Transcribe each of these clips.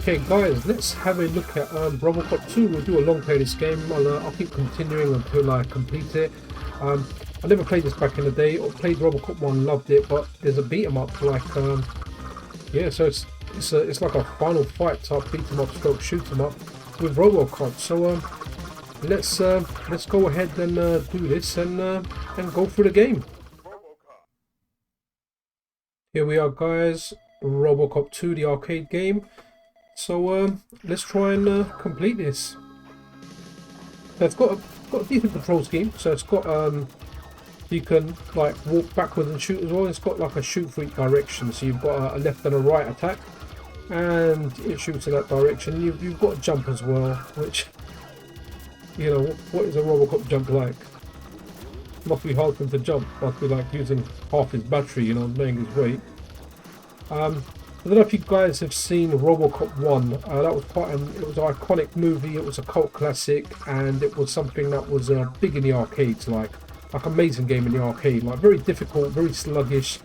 Okay guys, let's have a look at RoboCop 2. We'll do a long play this game. I'll keep continuing until I complete it. I never played this back in the day, or played RoboCop 1, loved it, but there's a beat 'em up like yeah, so it's like a final fight type beat 'em up stroke shoot 'em up with RoboCop. So let's go ahead and do this and go through the game. Here we are guys, RoboCop 2, the arcade game. So let's try and complete this. It's got a decent control scheme. So it's got you can like walk backwards and shoot as well. It's got like a shoot for each direction. So you've got a left and a right attack, and it shoots in that direction. You've got a jump as well, which, you know, what is a RoboCop jump like? Must be hard for him to jump. Must be like using half his battery, you know, knowing his weight. I don't know if you guys have seen RoboCop 1. That was it was an iconic movie. It was a cult classic, and it was something that was big in the arcades, like amazing game in the arcade, like very difficult, very sluggish.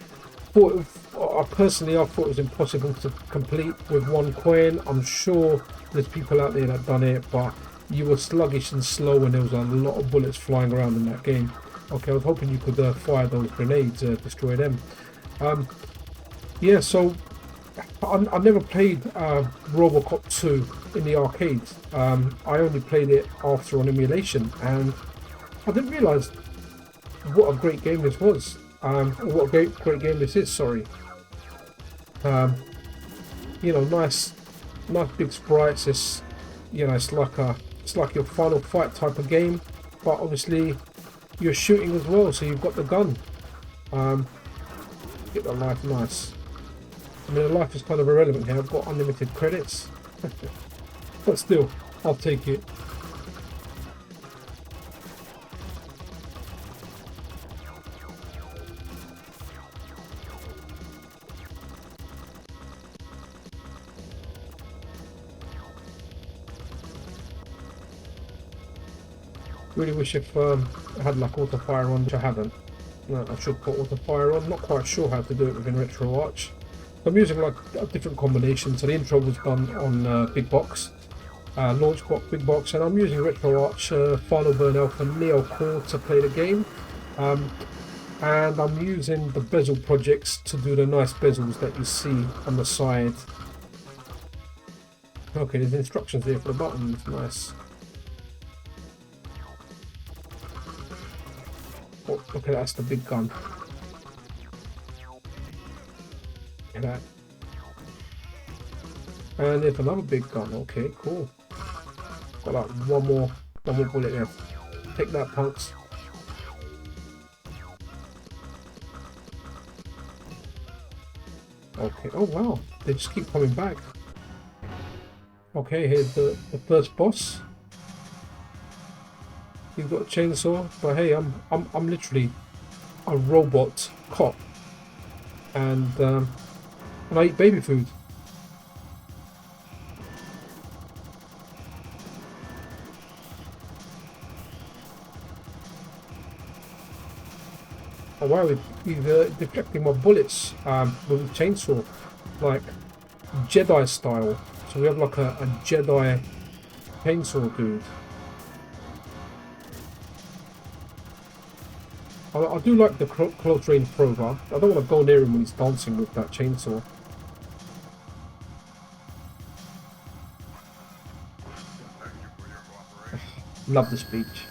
Personally, I thought it was impossible to complete with one coin. I'm sure there's people out there that done it, but you were sluggish and slow, and there was a lot of bullets flying around in that game. Okay, I was hoping you could fire those grenades, destroy them. Yeah, so I never played RoboCop 2 in the arcades. I only played it after on emulation, and I didn't realise what a great game this was. What a great game this is. Sorry. You know, nice big sprites. It's, you know, it's like your final fight type of game, but obviously you're shooting as well, so you've got the gun. Get the life nice. I mean, the life is kind of irrelevant here. I've got unlimited credits. But still, I'll take it. Really wish if I had like auto fire on, which I haven't. No, I should put auto fire on. Not quite sure how to do it within RetroArch. I'm using like a different combination. So the intro was done on Big Box, Launchbox, Big Box, and I'm using RetroArch, Final Burn Alpha, Neo Core to play the game. And I'm using the bezel projects to do the nice bezels that you see on the side. Okay, there's instructions there for the buttons. Nice. Oh, okay, that's the big gun. Look at that. And there's another big gun. Okay, cool. Got like one more bullet there. Take that, punks. Okay. Oh wow, they just keep coming back. Okay, here's the first boss. You've got a chainsaw, but hey, I'm literally a robot cop, and I eat baby food. Oh wow, he's deflecting my bullets with a chainsaw, like Jedi style. So we have like a Jedi chainsaw dude. I do like the close range program. I don't want to go near him when he's dancing with that chainsaw. Love the speech.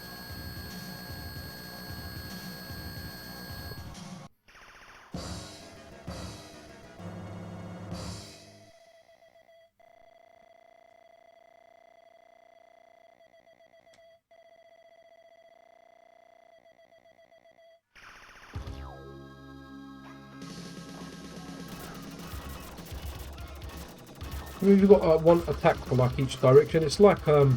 You've got one attack for like each direction. It's like the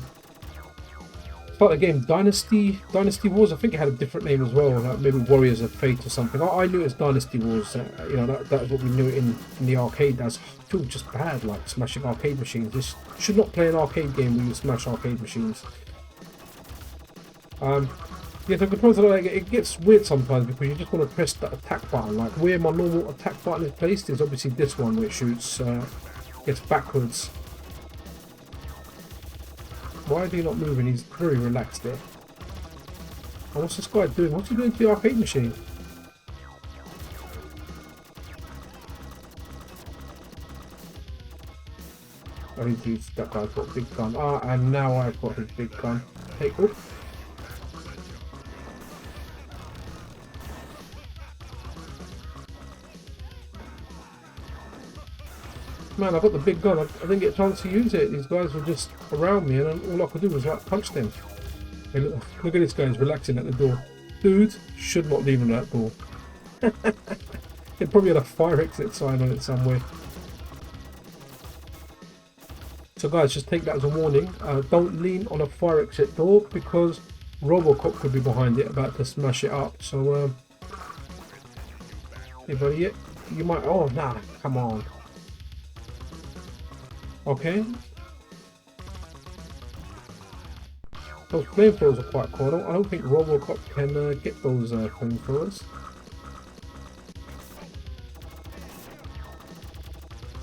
game Dynasty Wars. I think it had a different name as well, like maybe Warriors of Fate or something. I knew it as Dynasty Wars. You know, that was what we knew it in the arcade as. I feel just bad, like smashing arcade machines. This should not play an arcade game when you smash arcade machines. Yeah, the controls are like, it gets weird sometimes because you just want to press the attack button. Like where my normal attack button is placed is obviously this one, which shoots. Gets backwards. Why is he not moving? He's very relaxed there. And what's this guy doing? What's he doing to the arcade machine? Oh, that guy's got a big gun. Ah, and now I've got his big gun. Hey, oh. Man, I got the big gun. I didn't get a chance to use it. These guys were just around me, and all I could do was like punch them. Hey, look at this guy. He's relaxing at the door. Dude, should not leave him at that door. It probably had a fire exit sign on it somewhere. So guys, just take that as a warning. Don't lean on a fire exit door because RoboCop could be behind it, about to smash it up. So, hey buddy, you might. Oh, nah, come on. Okay. Those flamethrowers are quite cool. I don't think RoboCop can get those flamethrowers.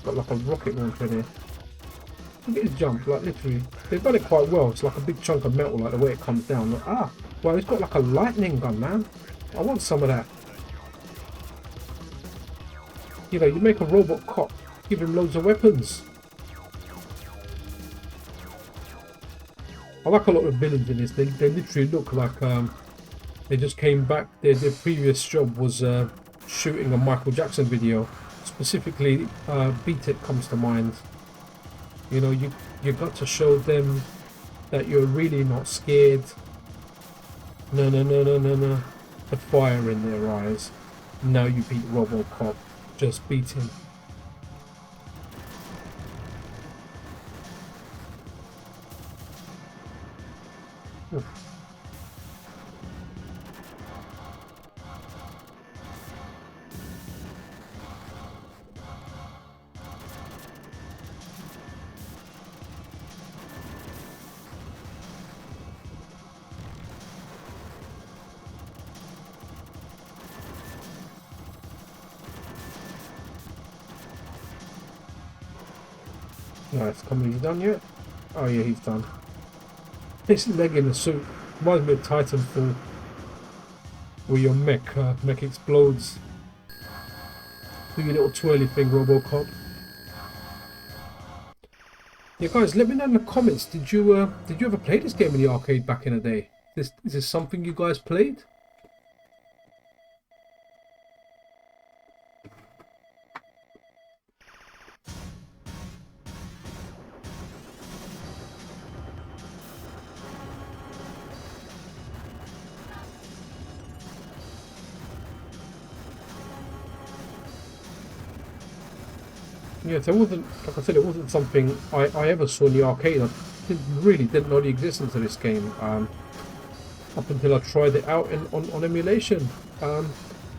Got like a rocket launcher there. Look at his jump, like literally. They've done it quite well. It's like a big chunk of metal, like the way it comes down. Like, ah, well, he's got like a lightning gun, man. I want some of that. You know, you make a RoboCop, give him loads of weapons. I like a lot of villains in this. They literally look like they just came back. Their previous job was shooting a Michael Jackson video. Specifically, Beat It comes to mind. You know, you got to show them that you're really not scared. No. The fire in their eyes. Now you beat RoboCop. Just beat him. Oof. Nice, come on, he's done yet? Oh yeah, he's done. This leg in the suit reminds me of Titanfall, where your mech explodes. Do your little twirly thing, RoboCop. Yeah, guys, let me know in the comments. Did you ever play this game in the arcade back in the day? Is this something you guys played? Yeah, there wasn't, like I said, it wasn't something I ever saw in the arcade. I really didn't know the existence of this game up until I tried it out on emulation. A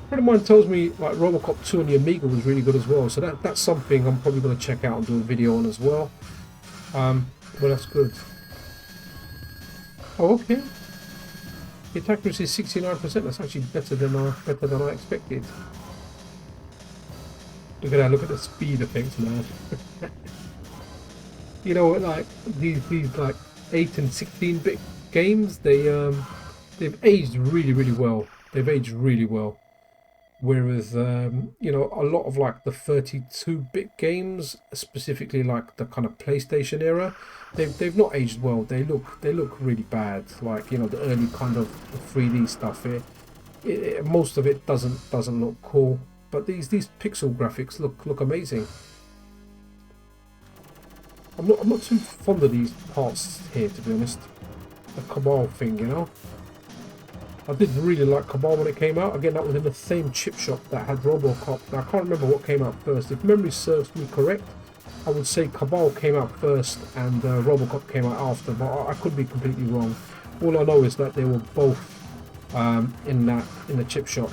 friend of mine tells me like RoboCop 2 on the Amiga was really good as well, so that's something I'm probably going to check out and do a video on as well. But that's good. Oh, okay. The attack accuracy is 69%. That's actually better than I expected. Look at that, look at the speed effects, man. You know, like these like 8 and 16-bit games, they've aged really well. They've aged really well. Whereas you know, a lot of like the 32-bit games, specifically like the kind of PlayStation era, they've not aged well. They look really bad. Like, you know, the early kind of 3D stuff. Most of it doesn't look cool. But these pixel graphics look amazing. I'm not too fond of these parts here, to be honest. The Cabal thing, you know. I did really like Cabal when it came out. Again, that was in the same chip shop that had RoboCop. Now, I can't remember what came out first. If memory serves me correct, I would say Cabal came out first and RoboCop came out after. But I could be completely wrong. All I know is that they were both in the chip shop.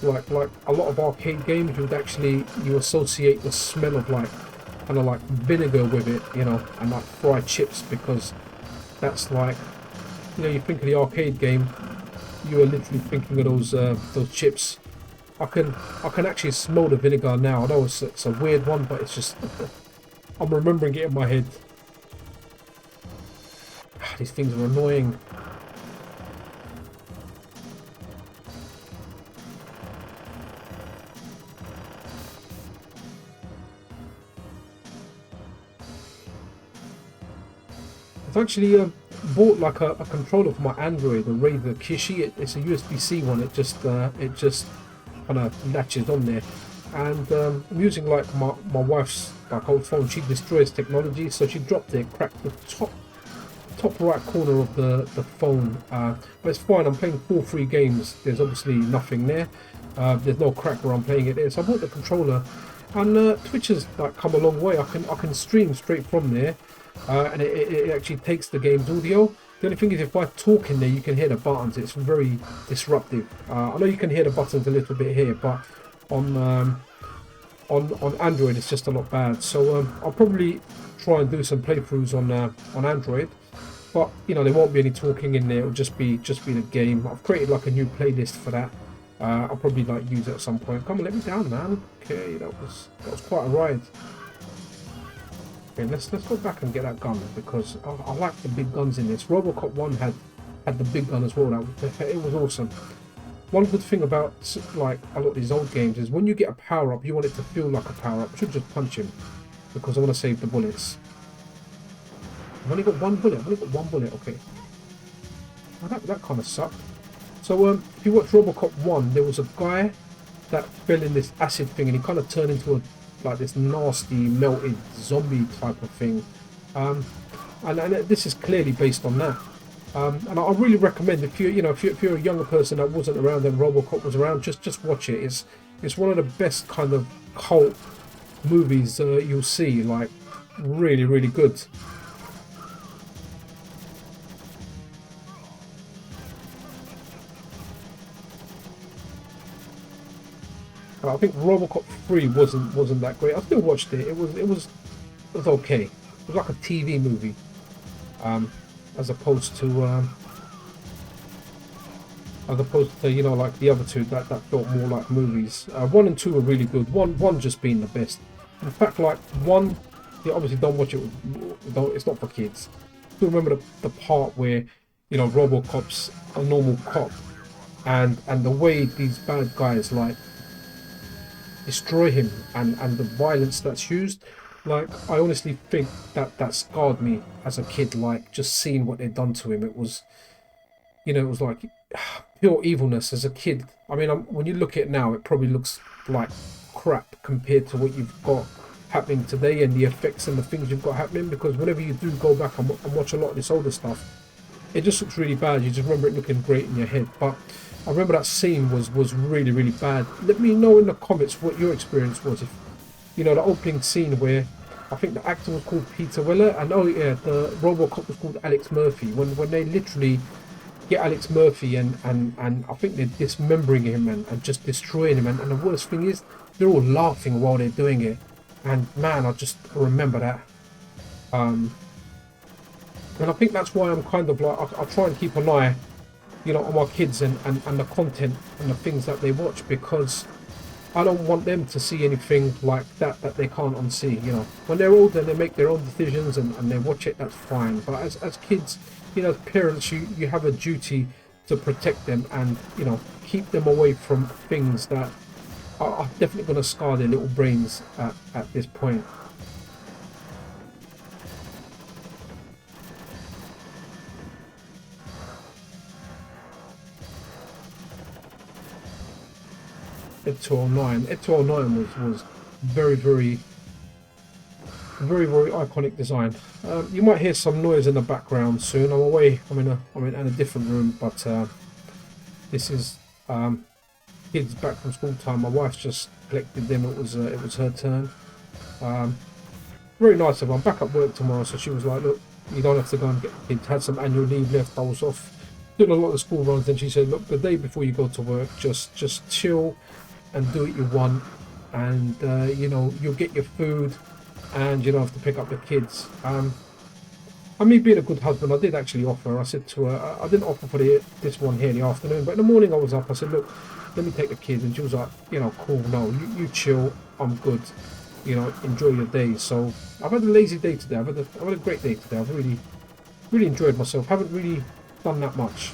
Like a lot of arcade games, you associate the smell of like kind of like vinegar with it, you know, and like fried chips, because that's like, you know, you think of the arcade game, you are literally thinking of those chips I can actually smell the vinegar now. I know it's a weird one, but it's just I'm remembering it in my head. These things are annoying. I've actually bought like a controller for my Android, the Razer Kishi. It's a USB-C one. It just kind of latches on there, and I'm using like my wife's like old phone. She destroys technology, so she dropped it, cracked the top right corner of the phone, but it's fine. I'm playing 4 free games. There's obviously nothing there. There's no crack where I'm playing it there. So I bought the controller, and Twitch has like come a long way. I can stream straight from there, and it actually takes the game's audio. The only thing is, if I talk in there, you can hear the buttons. It's very disruptive. I know you can hear the buttons a little bit here, but on Android it's just a lot bad. So I'll probably try and do some playthroughs on Android. But you know, there won't be any talking in there. It'll just be the game. I've created like a new playlist for that. I'll probably like use it at some point. Come on, let me down, man. Okay, that was quite a ride. Okay, let's go back and get that gun, because I like the big guns in this. RoboCop 1 had the big gun as well. It was awesome. One good thing about like a lot of these old games is when you get a power up, you want it to feel like a power up. I should just punch him because I want to save the bullets. I've only got one bullet. Okay. Well, that kind of sucked. So if you watch RoboCop 1, there was a guy that fell in this acid thing, and he kind of turned into like this nasty melted zombie type of thing. And this is clearly based on that. And I really recommend, if you're a younger person that wasn't around when RoboCop was around, just watch it. It's one of the best kind of cult movies you'll see. Like really, really good. I think RoboCop 3 wasn't that great. I still watched it. It was okay. It was like a TV movie, as opposed to you know, like the other two that felt more like movies. 1 and 2 were really good. One just being the best. In fact, like 1, you obviously don't watch it. It's not for kids. Still remember the part where, you know, RoboCop's a normal cop, and the way these bad guys like destroy him, and the violence that's used. Like, I honestly think that scarred me as a kid. Like, just seeing what they'd done to him, it was, you know, it was like pure evilness as a kid. I mean, when you look at it now, it probably looks like crap compared to what you've got happening today, and the effects and the things you've got happening, because whenever you do go back and watch a lot of this older stuff, it just looks really bad. You just remember it looking great in your head. But I remember that scene was really, really bad. Let me know in the comments what your experience was. If you know, the opening scene where I think the actor was called Peter Weller, and oh yeah, the RoboCop was called Alex Murphy. When they literally get Alex Murphy and I think they're dismembering him and just destroying him, and the worst thing is they're all laughing while they're doing it. And man, I just remember that. And I think that's why I'm kind of like, I try and keep an eye, you know, on my kids and the content and the things that they watch, because I don't want them to see anything like that they can't unsee. You know, when they're older and they make their own decisions and they watch it, that's fine. But as kids, you know, as parents, you have a duty to protect them and, you know, keep them away from things that are definitely going to scar their little brains at this point. Ed 209. Ed 209 was very, very, very, very iconic design. You might hear some noise in the background soon. I'm away. I'm in a different room, but this is kids back from school time. My wife's just collected them. It was her turn. Very nice of her. I'm back at work tomorrow, so she was like, "Look, you don't have to go and get the kids." Had some annual leave left. I was off doing a lot of school runs. Then she said, "Look, the day before you go to work, just chill and do what you want, and you know, you'll get your food and you don't have to pick up the kids." I mean, being a good husband, I did actually offer. I said to her, I didn't offer for this one here in the afternoon, but in the morning I was up. I said, look, let me take the kids, and she was like, you know, cool. No, you chill. I'm good. You know, enjoy your day. So I've had a lazy day today. I've had a great day today. I've really enjoyed myself. Haven't really done that much.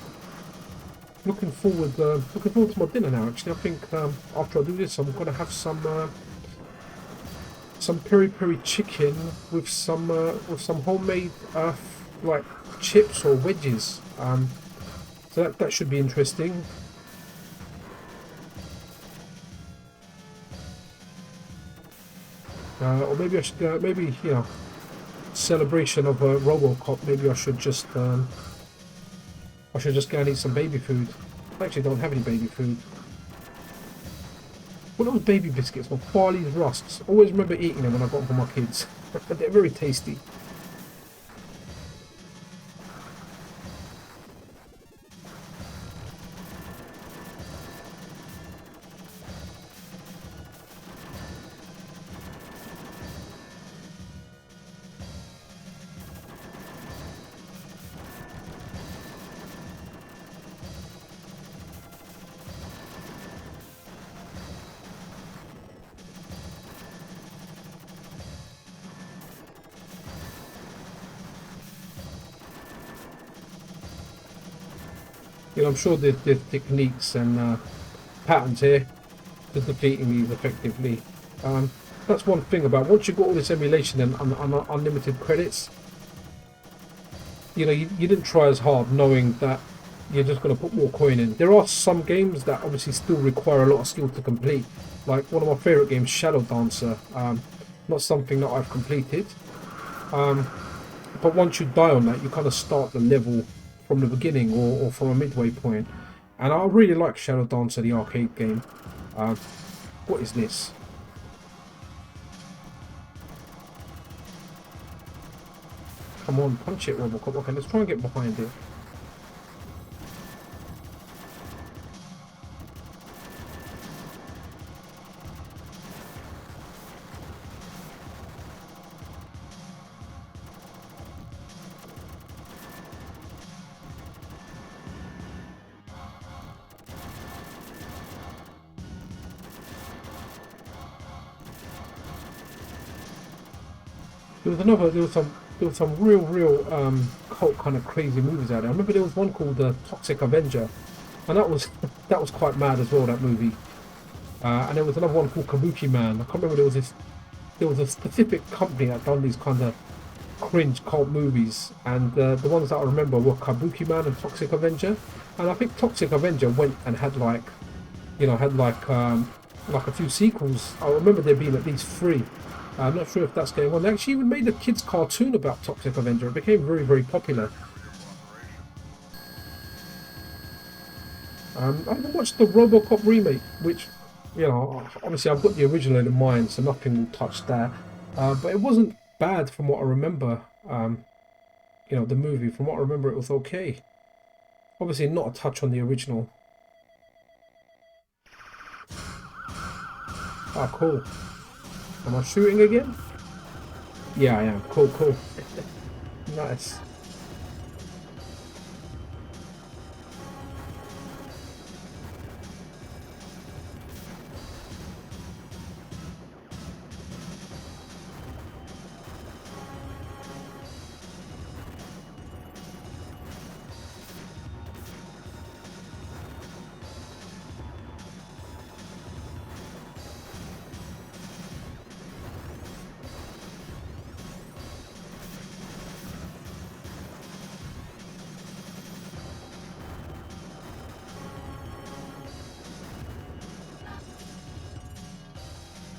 Looking forward to my dinner now. Actually, I think after I do this, I'm gonna have some peri peri chicken with some homemade like chips or wedges. So that should be interesting. Or maybe I should maybe you know celebration of a RoboCop. Maybe I should just go and eat some baby food. I actually don't have any baby food. What are those baby biscuits? Or Farley's rusks. Always remember eating them when I got them for my kids. They're very tasty. You know, I'm sure there's techniques and patterns here to defeating these effectively. That's one thing about once you've got all this emulation and unlimited credits, you know, you didn't try as hard knowing that you're just going to put more coin in. There are some games that obviously still require a lot of skill to complete. Like one of my favourite games, Shadow Dancer. Not something that I've completed. But once you die on that, you kind of start the level from the beginning or from a midway point. And I really like Shadow Dancer, the arcade game. What is this? Come on, punch it, RoboCop. Okay, let's try and get behind it. There was some real cult kind of crazy movies out there. I remember there was one called Toxic Avenger, and that was that was quite mad as well. That movie, and there was another one called Kabuki Man. I can't remember. There was a specific company that done these kind of cringe cult movies, and the ones that I remember were Kabuki Man and Toxic Avenger. And I think Toxic Avenger went and had like, you know, like a few sequels. I remember there being at least three. I'm not sure if that's going on. They actually even made a kids' cartoon about Toxic Avenger. It became very popular. I haven't watched the RoboCop remake, which, you know, obviously I've got the original in mind, so nothing will touch that. But it wasn't bad from what I remember. You know, the movie. From what I remember, it was okay. Obviously, not a touch on the original. Ah, cool. Am I shooting again? Yeah, I am. Cool. Nice.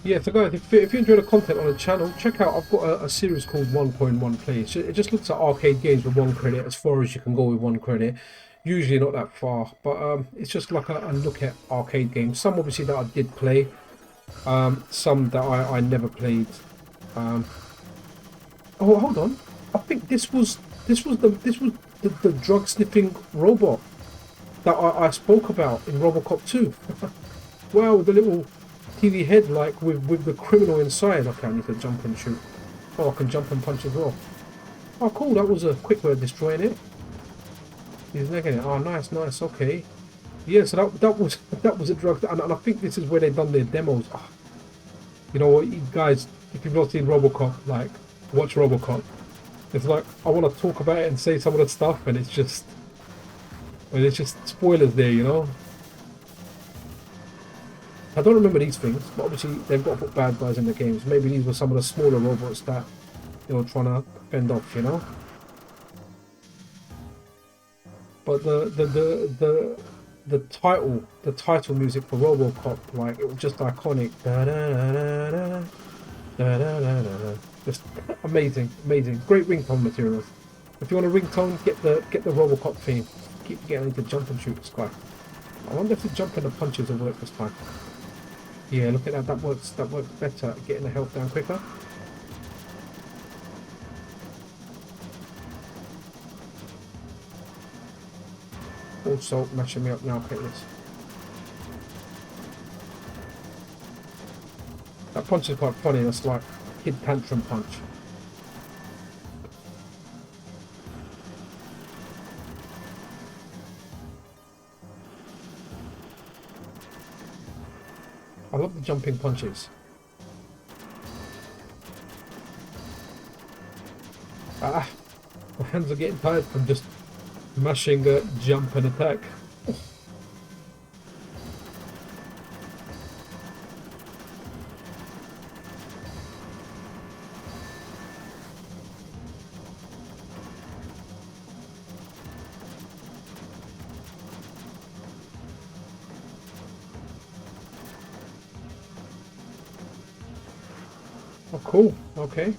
Yeah, so guys, if you enjoy the content on the channel, check out, I've got a series called 1.1 Play. It just looks at arcade games with one credit, as far as you can go with one credit. Usually not that far, but it's just like a look at arcade games. Some obviously that I did play, some that I never played. Oh, hold on, I think this was the drug sniffing robot that I spoke about in RoboCop 2. Wow, the little TV head, like with the criminal inside. Okay, I need to jump and shoot. Oh, I can jump and punch as well. Oh, cool. That was a quick way of destroying it. He's necking it. Oh, nice, nice. Okay. Yeah, so that was that was a drug, and I think this is where they've done their demos. Oh, you know what, you guys, if you've not seen RoboCop, like, watch RoboCop. It's like I want to talk about it and say some of the stuff, and it's just spoilers there, you know. I don't remember these things, but obviously they've got to put bad guys in the games. Maybe these were some of the smaller robots that they were trying to fend off, you know. But the title music for RoboCop, like, it was just iconic. Da, da, da, da, da, da, da, da, da. Just amazing, amazing. Great ringtone materials. If you want a ringtone, get the RoboCop theme. Keep getting to jump and shoot this guy. I wonder if the jump and the punches will work this time. Yeah, look at that. That works better at getting the health down quicker. Also mashing me up now. Okay, this. That punch is quite funny. That's like kid tantrum punch. I love the jumping punches. Ah, my hands are getting tired from just mashing jump and attack. Oh, cool. Okay.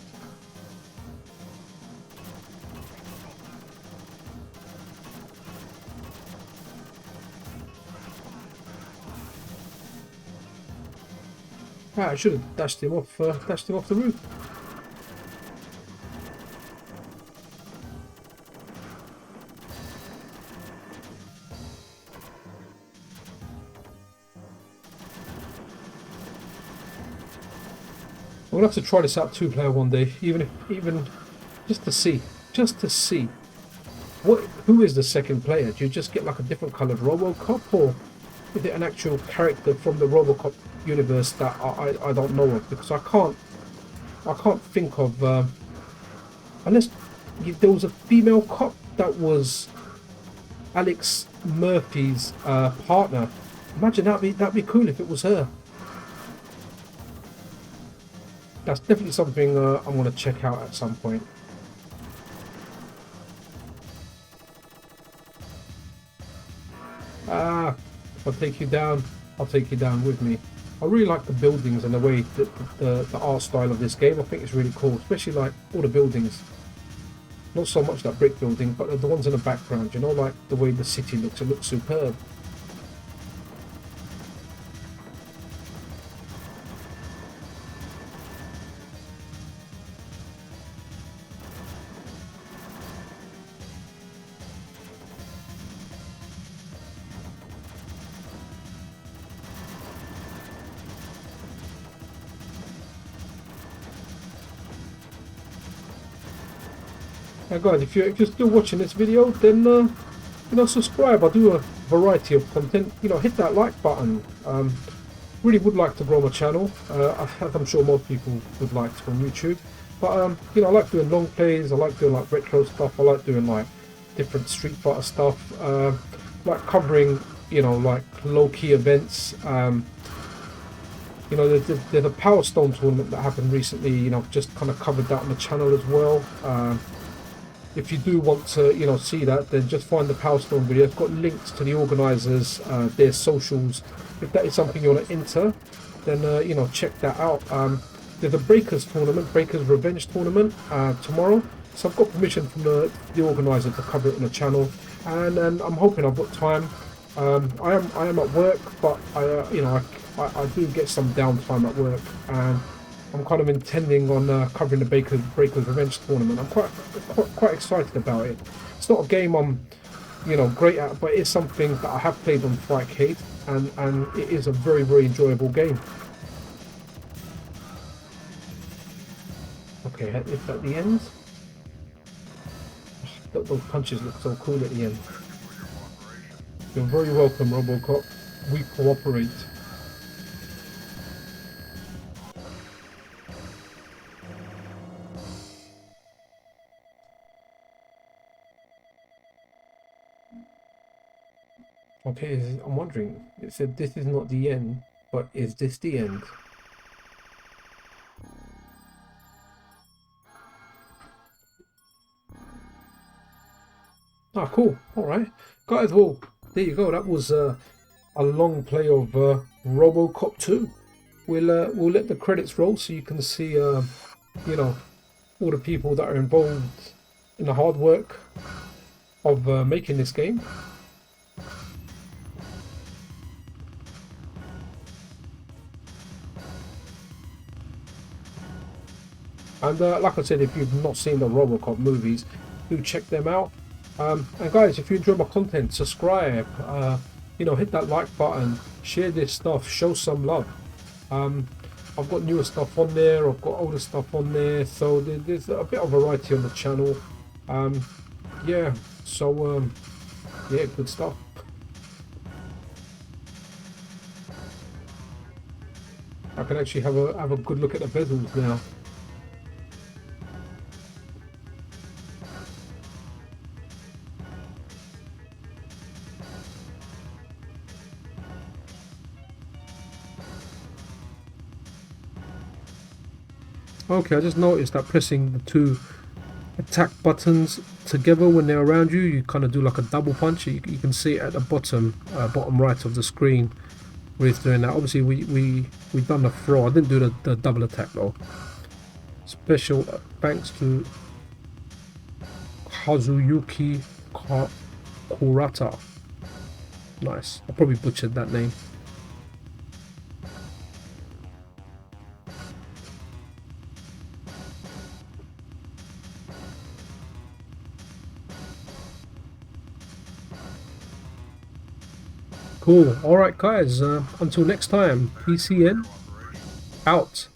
Ah, I should have dashed him off the roof. I'm gonna have to try this out 2-player one day, even just to see who is the second player. Do you just get like a different coloured RoboCop, or is it an actual character from the RoboCop universe that I don't know of? Because I can't think of unless there was a female cop that was Alex Murphy's partner. Imagine that'd be cool if it was her. That's definitely something I'm going to check out at some point. Ah, if I take you down, I'll take you down with me. I really like the buildings and the way that the art style of this game. I think it's really cool, especially like all the buildings. Not so much that brick building, but the ones in the background, you know, like the way the city looks. It looks superb. Now guys, if you're still watching this video, then you know, subscribe. I do a variety of content. You know, hit that like button. Really would like to grow my channel, as I'm sure most people would like to on YouTube. But you know, I like doing long plays. I like doing like retro stuff. I like doing like different Street Fighter stuff. Like covering, you know, like low-key events. You know, there's a Power Stone tournament that happened recently. You know, just kind of covered that on the channel as well. If you do want to, you know, see that, then just find the Power Stone video. It's got links to the organisers, their socials. If that is something you want to enter, then you know, check that out. There's a Breakers tournament, Breakers Revenge tournament tomorrow. So I've got permission from the organiser to cover it on the channel, and I'm hoping I've got time. I am at work, but you know, I do get some downtime at work, and I'm kind of intending on covering the Breakers Revenge tournament. I'm quite excited about it. It's not a game I'm, you know, great at, but it's something that I have played on Frightcade, and it is a very enjoyable game. Okay, is that the end? those punches look so cool at the end. You're very welcome, RoboCop. We cooperate. Okay, I'm wondering, it said this is not the end, but is this the end? Ah, cool. Alright. Guys, well, there you go. That was a long play of RoboCop 2. We'll let the credits roll so you can see, you know, all the people that are involved in the hard work of making this game. And like I said, if you've not seen the RoboCop movies, do check them out. And guys, if you enjoy my content, subscribe, you know, hit that like button, share this stuff, show some love. I've got newer stuff on there, I've got older stuff on there, so there's a bit of variety on the channel. Yeah, so yeah, good stuff. I can actually have a good look at the bezels now. Okay, I just noticed that pressing the two attack buttons together when they're around you, you kind of do like a double punch. You can see it at the bottom right of the screen where it's doing that. Obviously, we done the throw. I didn't do the double attack though. Special thanks to Kazuyuki Kurata. Nice. I probably butchered that name. Cool. Alright guys, until next time, PCN out.